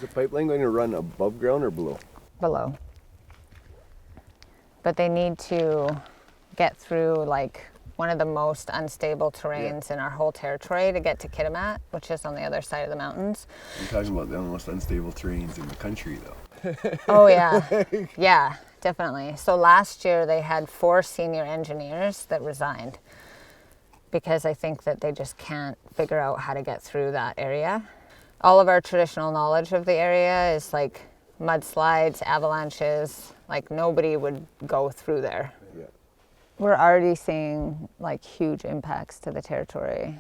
Is the pipeline going to run above ground or below? Below. But they need to get through like one of the most unstable terrains in our whole territory to get to Gidimt'en, which is on the other side of the mountains. You're talking about the most unstable terrains in the country, though. Oh yeah, yeah, definitely. So last year they had 4 senior engineers that resigned because I think that they just can't figure out how to get through that area. All of our traditional knowledge of the area is like mudslides, avalanches, like nobody would go through there. Yeah. We're already seeing like huge impacts to the territory.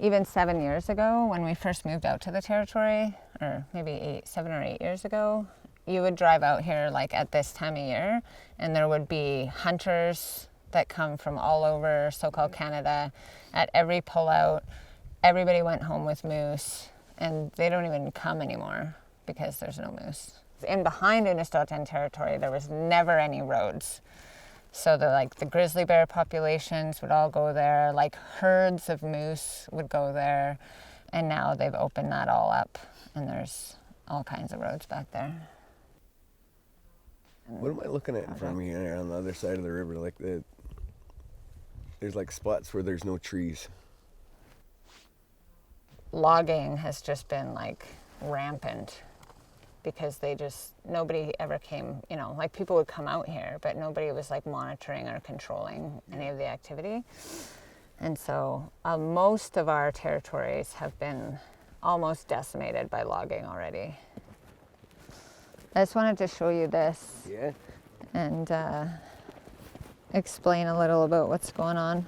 Even 7 years ago, when we first moved out to the territory, or maybe 7 or 8 years ago, you would drive out here like at this time of year, and there would be hunters that come from all over so-called Canada. At every pullout, everybody went home with moose, and they don't even come anymore because there's no moose. In behind Gidimt'en territory, there was never any roads. So the grizzly bear populations would all go there, like herds of moose would go there, and now they've opened that all up, and there's all kinds of roads back there. What am I looking at in front of me here on the other side of the river? Like there's like spots where there's no trees. Logging has just been like rampant because nobody ever came, like people would come out here, but nobody was like monitoring or controlling any of the activity. And so most of our territories have been almost decimated by logging already. I just wanted to show you this and explain a little about what's going on.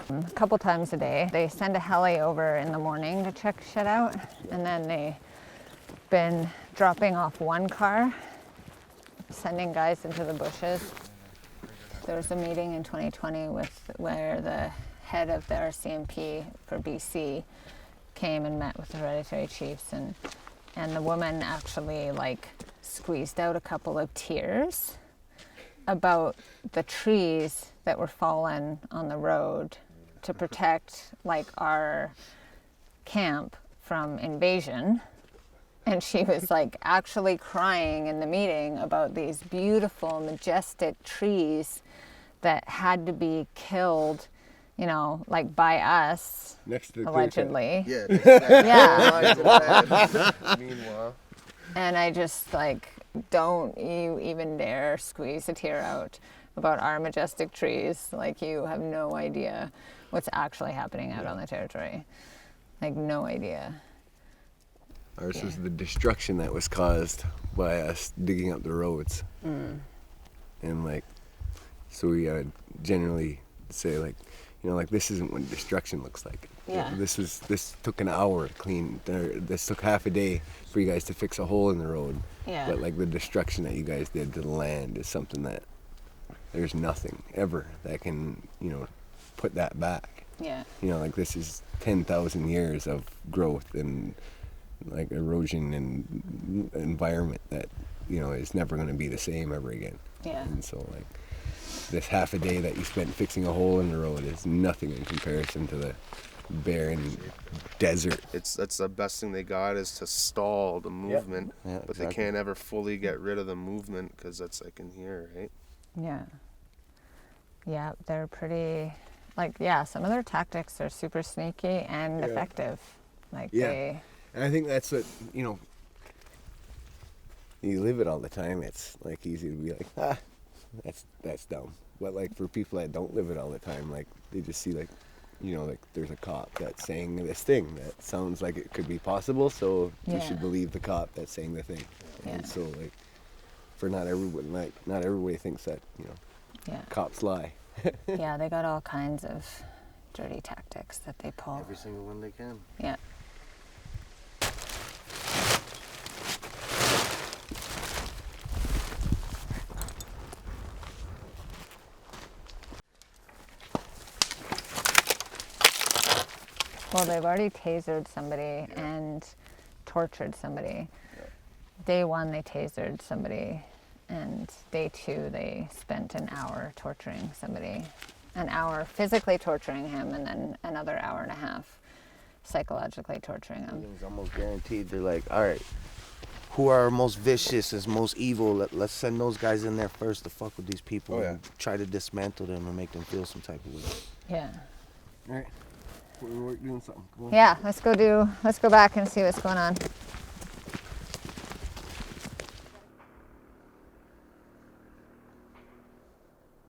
A couple times a day, they send a heli over in the morning to check shit out, and then they've been dropping off one car, sending guys into the bushes. There was a meeting in 2020 where the head of the RCMP for BC came and met with the hereditary chiefs, and the woman actually like squeezed out a couple of tears about the trees that were fallen on the road to protect like our camp from invasion. And she was like actually crying in the meeting about these beautiful, majestic trees that had to be killed, like by us, Next to the allegedly. Yeah. Yeah. Meanwhile. And I just like, don't you even dare squeeze a tear out about our majestic trees. Like, you have no idea what's actually happening out on the territory. Like, no idea. Ours was the destruction that was caused by us digging up the roads. And like, so we generally say like, this isn't what destruction looks like. Yeah. This took an hour to clean, this took half a day for you guys to fix a hole in the road. Yeah. But like the destruction that you guys did to the land is something that there's nothing ever that can, put that back. Yeah. Like this is 10,000 years of growth and like erosion and environment that, is never going to be the same ever again. Yeah. And so like this half a day that you spent fixing a hole in the road is nothing in comparison to the barren desert. That's the best thing they got is to stall the movement, Yeah, but exactly. they can't ever fully get rid of the movement because that's like in here, right? Yeah. Yeah, they're pretty, some of their tactics are super sneaky and effective. Like, And I think that's what, you live it all the time, it's like easy to be like, that's dumb. But like for people that don't live it all the time, like they just see like, like there's a cop that's saying this thing that sounds like it could be possible, so you should believe the cop that's saying the thing. And so like, for not everybody thinks that, cops lie. Yeah, they got all kinds of dirty tactics that they pull. Every single one they can. Yeah. Well, they've already tasered somebody and tortured somebody. Day 1, they tasered somebody, and day 2, they spent an hour torturing somebody. An hour physically torturing him, and then another hour and a half psychologically torturing them. It's almost guaranteed. They're like, all right, who are most vicious and most evil? Let's send those guys in there first to fuck with these people Oh, yeah. and try to dismantle them and make them feel some type of way. Yeah. All right. We're doing something. Come on. Yeah, let's go back and see what's going on.